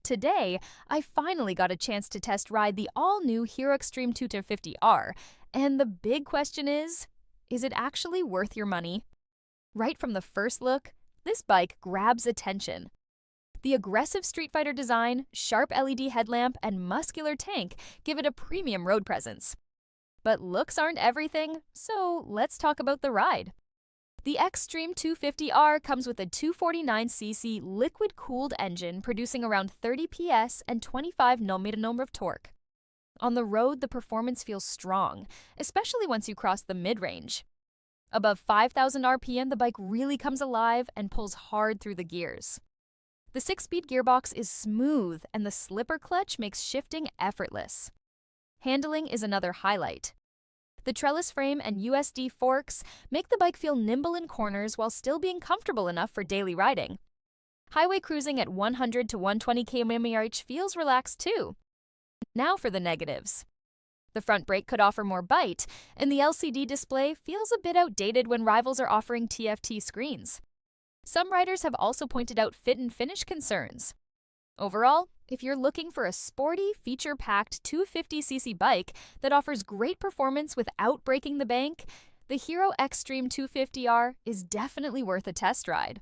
Today, I finally got a chance to test ride the all-new Hero Xtreme 250R, and the big question is it actually worth your money? Right from the first look, this bike grabs attention. The aggressive Street Fighter design, sharp LED headlamp, and muscular tank give it a premium road presence. But looks aren't everything, so let's talk about the ride. The Xtreme 250R comes with a 249cc liquid-cooled engine producing around 30 PS and 25 Nm of torque. On the road, the performance feels strong, especially once you cross the mid-range. Above 5,000 RPM, the bike really comes alive and pulls hard through the gears. The 6-speed gearbox is smooth, and the slipper clutch makes shifting effortless. Handling is another highlight. The trellis frame and USD forks make the bike feel nimble in corners while still being comfortable enough for daily riding. Highway cruising at 100 to 120 km/h feels relaxed too. Now for the negatives. The front brake could offer more bite, and the LCD display feels a bit outdated when rivals are offering TFT screens. Some riders have also pointed out fit and finish concerns. Overall, if you're looking for a sporty, feature-packed 250cc bike that offers great performance without breaking the bank, the Hero Xtreme 250R is definitely worth a test ride.